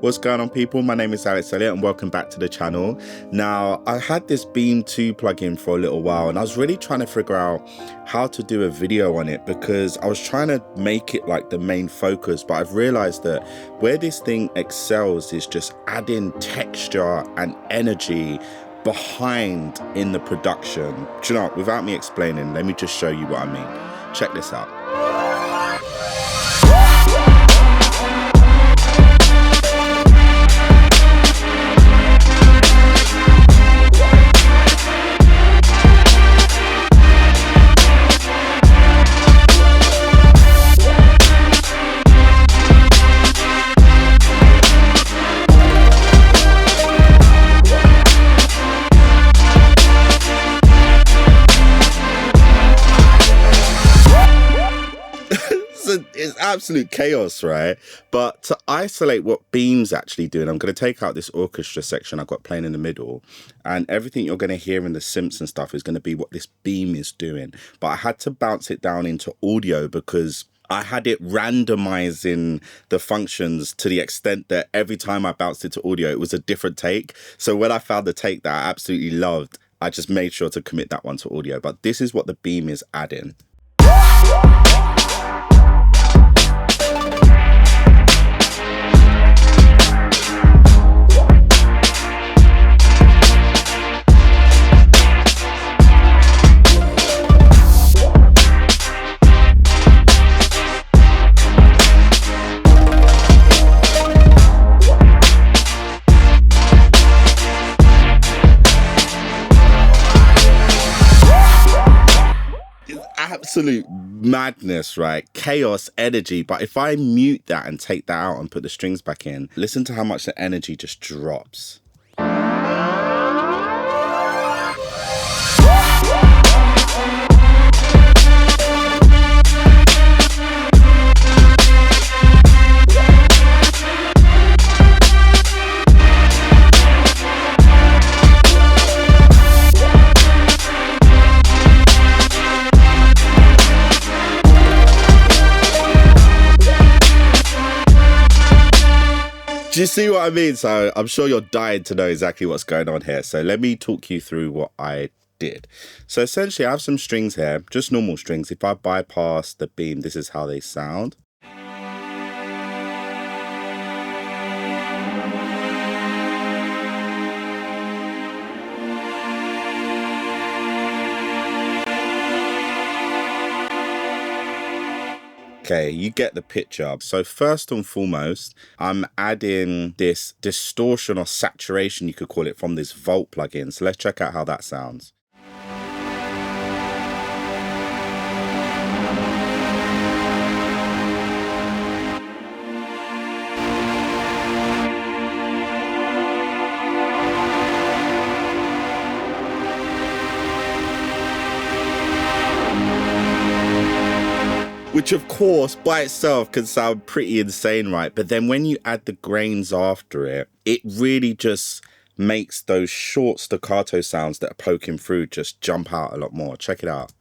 What's going on, people? My name is Alex Elliott and welcome back to the channel. Now, I had this Beam 2 plugin for a little while and I was really trying to figure out how to do a video on it because I was trying to make it like the main focus, but I've realized that where this thing excels is just adding texture and energy behind in the production. Do you know, without me explaining, let me just show you what I mean. Check this out. It's absolute chaos, right? But to isolate what Beam's actually doing, I'm going to take out this orchestra section I've got playing in the middle, and everything you're going to hear in the synths and stuff is going to be what this Beam is doing. But I had to bounce it down into audio because I had it randomizing the functions to the extent that every time I bounced it to audio, it was a different take. So when I found the take that I absolutely loved, I just made sure to commit that one to audio. But this is what the Beam is adding. Absolute madness, right? Chaos, energy. But if I mute that and take that out and put the strings back in, listen to how much the energy just drops. Do you see what I mean? So I'm sure you're dying to know exactly what's going on here. So let me talk you through what I did. So essentially I have some strings here, just normal strings. If I bypass the Beam, this is how they sound. Okay, you get the picture. So first and foremost, I'm adding this distortion or saturation, you could call it, from this Volt plugin. So let's check out how that sounds. Which of course by itself can sound pretty insane, right? But then when you add the grains after it, it really just makes those short staccato sounds that are poking through just jump out a lot more. Check it out.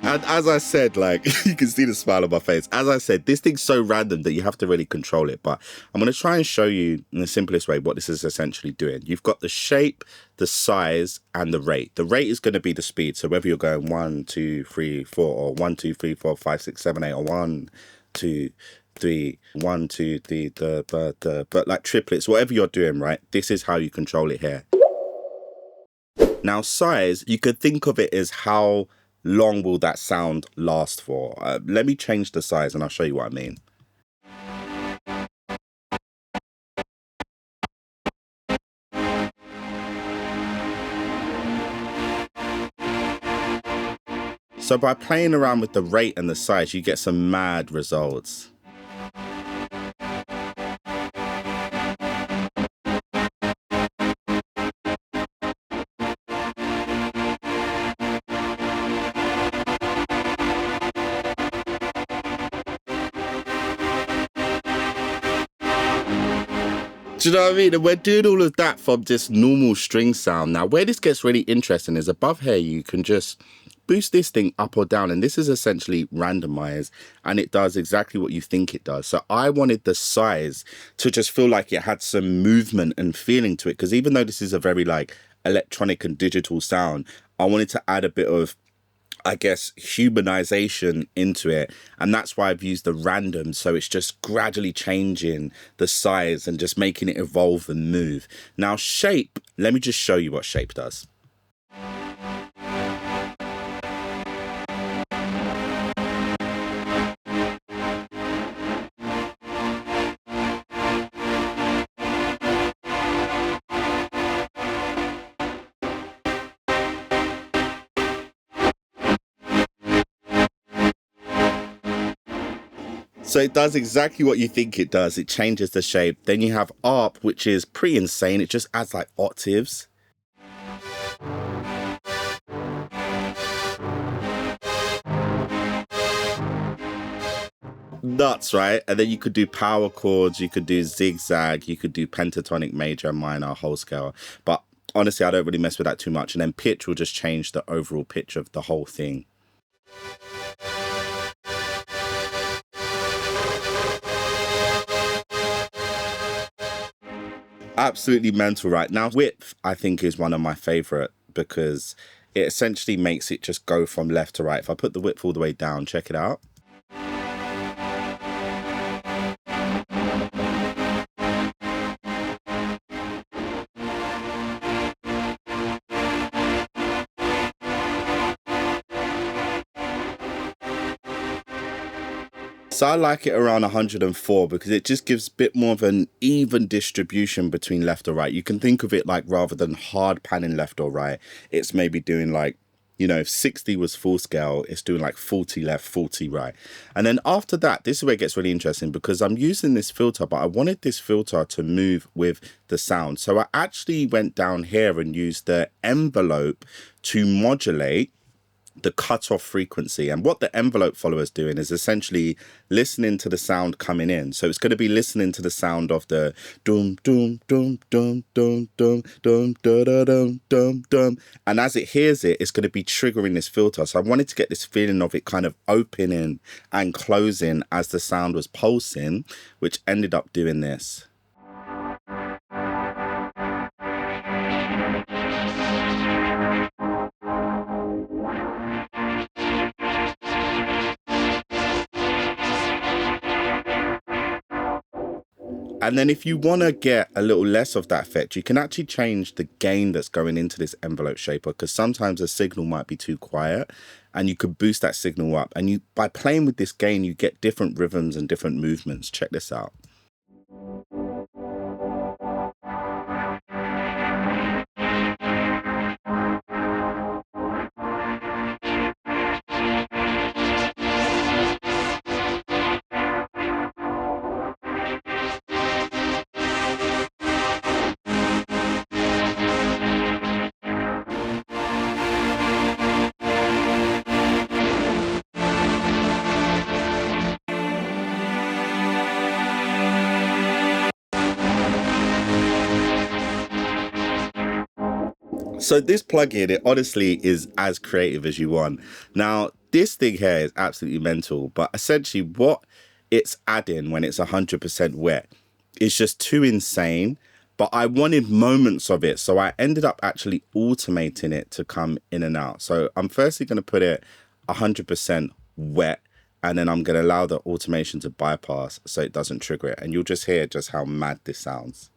And as I said, like, you can see the smile on my face. As I said, this thing's so random that you have to really control it. But I'm going to try and show you in the simplest way what this is essentially doing. You've got the shape, the size, and the rate. The rate is going to be the speed. So whether you're going 1, 2, 3, 4, or 1, 2, 3, 4, 5, 6, 7, 8, or 1, 2, 3, 1, 2, 3, but like triplets, whatever you're doing, right? This is how you control it here. Now, size, you could think of it as how long will that sound last for. Let me change the size and I'll show you what I mean. So by playing around with the rate and the size, you get some mad results. Do you know what I mean? And we're doing all of that from just normal string sound. Now, where this gets really interesting is above here, you can just boost this thing up or down. And this is essentially randomized, and it does exactly what you think it does. So I wanted the size to just feel like it had some movement and feeling to it. Because even though this is a very like electronic and digital sound, I wanted to add a bit of, I guess, humanization into it. And that's why I've used the random. So it's just gradually changing the size and just making it evolve and move. Now, shape, let me just show you what shape does. So it does exactly what you think it does. It changes the shape. Then you have ARP, which is pretty insane. It just adds like octaves. Nuts, right? And then you could do power chords, you could do zigzag, you could do pentatonic, major, minor, whole scale. But honestly, I don't really mess with that too much. And then pitch will just change the overall pitch of the whole thing. Absolutely mental, right? Now, width, I think, is one of my favorite because it essentially makes it just go from left to right. If I put the width all the way down, check it out. So I like it around 104 because it just gives a bit more of an even distribution between left or right. You can think of it like rather than hard panning left or right, it's maybe doing like, you know, if 60 was full scale, it's doing like 40 left, 40 right. And then after that, this is where it gets really interesting because I'm using this filter, but I wanted this filter to move with the sound. So I actually went down here and used the envelope to modulate the cutoff frequency. And what the envelope follower is doing is essentially listening to the sound coming in. So it's going to be listening to the sound of the dum dum dum dum dum dum dum dum dum dum dum, and as it hears it, it's going to be triggering this filter. So I wanted to get this feeling of it kind of opening and closing as the sound was pulsing, which ended up doing this. And then if you want to get a little less of that effect, you can actually change the gain that's going into this envelope shaper, because sometimes a signal might be too quiet and you could boost that signal up. And you, by playing with this gain, you get different rhythms and different movements. Check this out. So this plugin, it honestly is as creative as you want. Now, this thing here is absolutely mental, but essentially what it's adding when it's 100% wet is just too insane. But I wanted moments of it, so I ended up actually automating it to come in and out. So I'm firstly going to put it 100% wet, and then I'm going to allow the automation to bypass so it doesn't trigger it. And you'll just hear just how mad this sounds.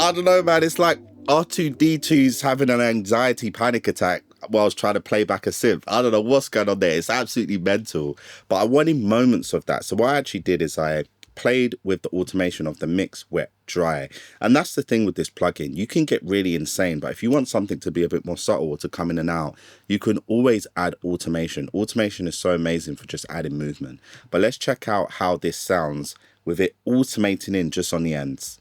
I don't know, man. It's like R2D2's having an anxiety panic attack whilst trying to play back a synth. I don't know what's going on there. It's absolutely mental. But I wanted moments of that. So what I actually did is I played with the automation of the mix, wet, dry. And that's the thing with this plugin. You can get really insane, but if you want something to be a bit more subtle or to come in and out, you can always add automation. Automation is so amazing for just adding movement. But let's check out how this sounds with it automating in just on the ends.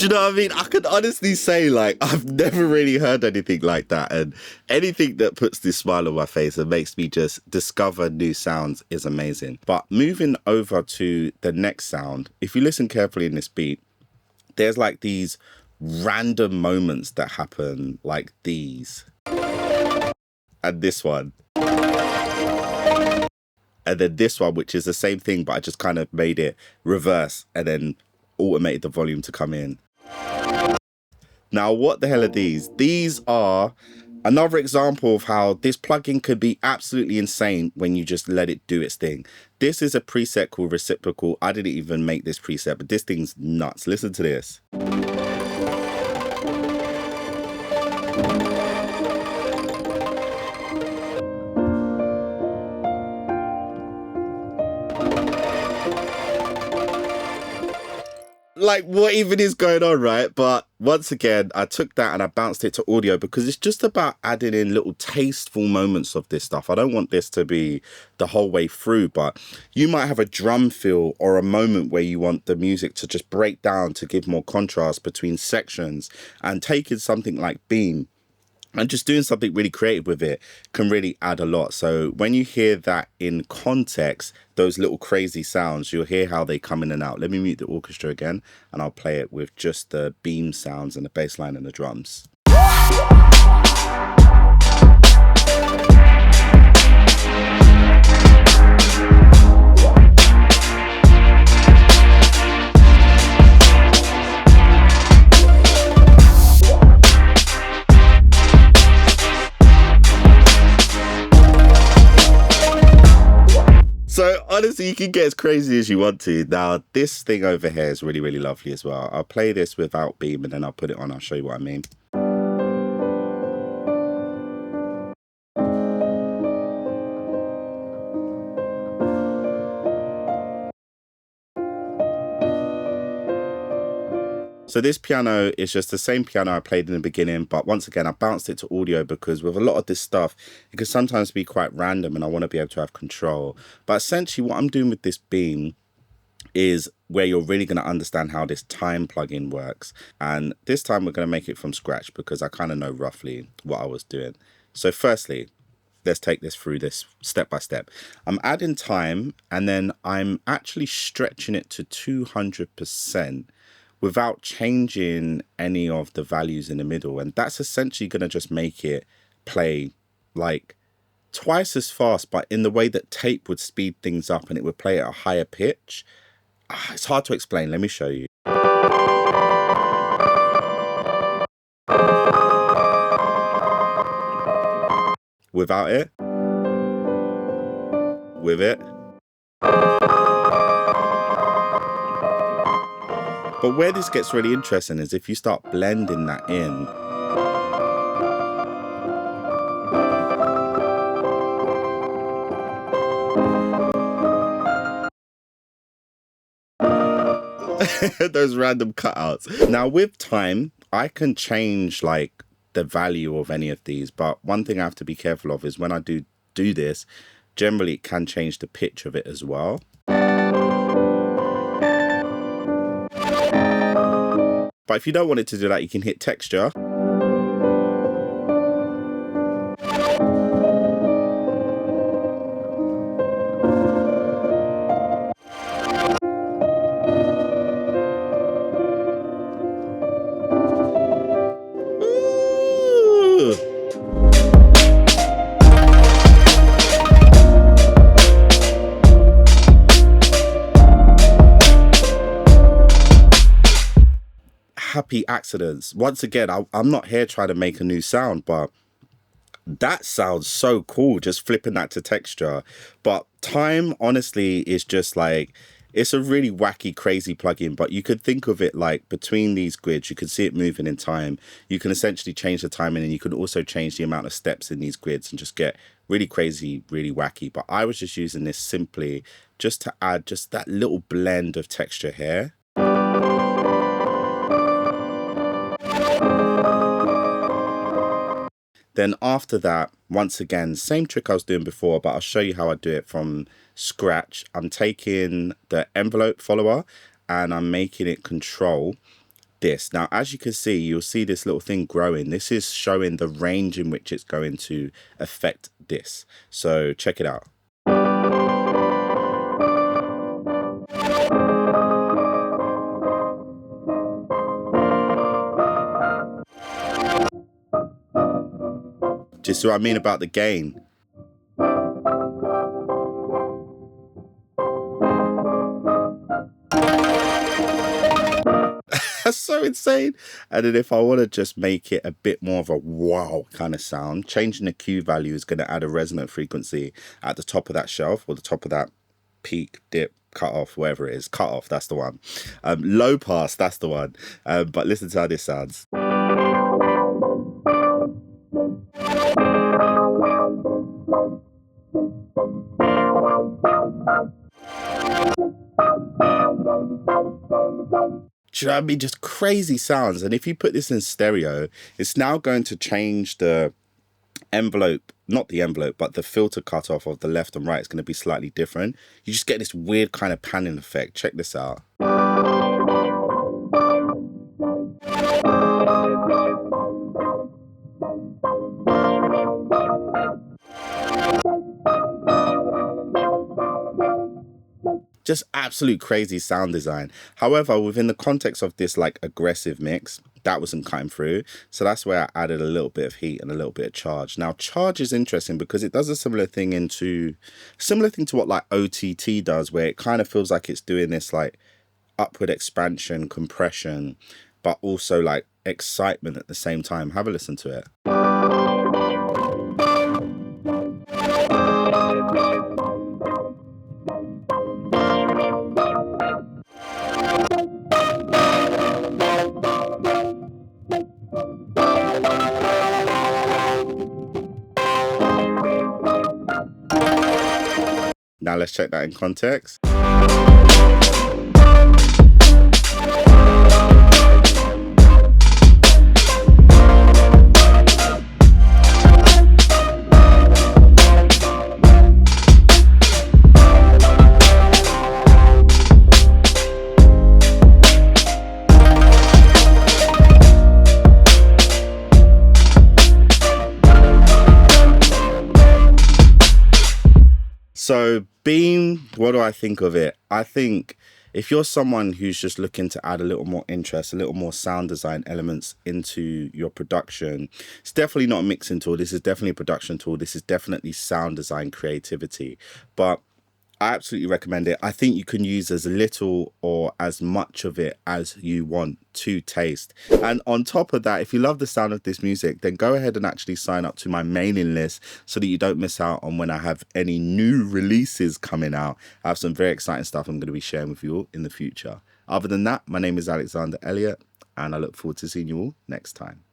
you know what I mean? I can honestly say, like, I've never really heard anything like that. And anything that puts this smile on my face and makes me just discover new sounds is amazing. But moving over to the next sound, if you listen carefully in this beat, there's like these random moments that happen, like these. And this one. And then this one, which is the same thing, but I just kind of made it reverse and then automated the volume to come in. Now, what the hell are these? These are another example of how this plugin could be absolutely insane when you just let it do its thing. This is a preset called Reciprocal. I didn't even make this preset, but this thing's nuts. Listen to this. Like, what even is going on, right? But once again, I took that and I bounced it to audio because it's just about adding in little tasteful moments of this stuff. I don't want this to be the whole way through, but you might have a drum fill or a moment where you want the music to just break down to give more contrast between sections, and taking something like Beam and just doing something really creative with it can really add a lot. So when you hear that in context, those little crazy sounds, you'll hear how they come in and out. Let me mute the orchestra again, and I'll play it with just the beam sounds and the bass line and the drums. So honestly, you can get as crazy as you want to. Now, this thing over here is really, really lovely as well. I'll play this without Beam and then I'll put it on. I'll show you what I mean. So this piano is just the same piano I played in the beginning, but once again, I bounced it to audio because with a lot of this stuff, it can sometimes be quite random and I want to be able to have control. But essentially what I'm doing with this Beam is where you're really going to understand how this time plugin works. And this time we're going to make it from scratch because I kind of know roughly what I was doing. So firstly, let's take this through this step by step. I'm adding time and then I'm actually stretching it to 200%. Without changing any of the values in the middle. And that's essentially going to just make it play like twice as fast, but in the way that tape would speed things up and it would play at a higher pitch. It's hard to explain. Let me show you. Without it. With it. But where this gets really interesting is if you start blending that in. Those random cutouts. Now with time, I can change like the value of any of these. But one thing I have to be careful of is when I do this, generally it can change the pitch of it as well. But if you don't want it to do that, you can hit texture. Ooh. Happy accidents. Once again, I'm not here trying to make a new sound, but that sounds so cool, just flipping that to texture. But time, honestly, is just like, it's a really wacky, crazy plugin, but you could think of it like between these grids, you can see it moving in time. You can essentially change the timing and you can also change the amount of steps in these grids and just get really crazy, really wacky. But I was just using this simply just to add just that little blend of texture here. Then after that, once again, same trick I was doing before, but I'll show you how I do it from scratch. I'm taking the envelope follower and I'm making it control. this. Now, as you can see, you'll see this little thing growing. This is showing the range in which it's going to affect this. So check it out. Do you see what I mean about the gain? That's so insane. And then if I want to just make it a bit more of a wow kind of sound, changing the Q value is going to add a resonant frequency at the top of that shelf, or the top of that peak, dip, cut off, wherever it is. Cut off, that's the one. Low pass, that's the one. But listen to how this sounds. Do you know what I mean? Just crazy sounds. And if you put this in stereo, it's now going to change the envelope, not the envelope, but the filter cutoff of the left and right is going to be slightly different. You just get this weird kind of panning effect. Check this out. Just absolute crazy sound design. However, within the context of this like aggressive mix, that wasn't cutting through. So that's where I added a little bit of heat and a little bit of charge. Now, charge is interesting because it does a similar thing to what like OTT does, where it kind of feels like it's doing this like upward expansion, compression, but also like excitement at the same time. Have a listen to it. Now let's check that in context. So Beam, what do I think of it? I think if you're someone who's just looking to add a little more interest, a little more sound design elements into your production, it's definitely not a mixing tool. This is definitely a production tool. This is definitely sound design creativity. But I absolutely recommend it. I think you can use as little or as much of it as you want to taste. And on top of that, if you love the sound of this music, then go ahead and actually sign up to my mailing list so that you don't miss out on when I have any new releases coming out. I have some very exciting stuff I'm going to be sharing with you all in the future. Other than that, my name is Alexander Elliott, and I look forward to seeing you all next time.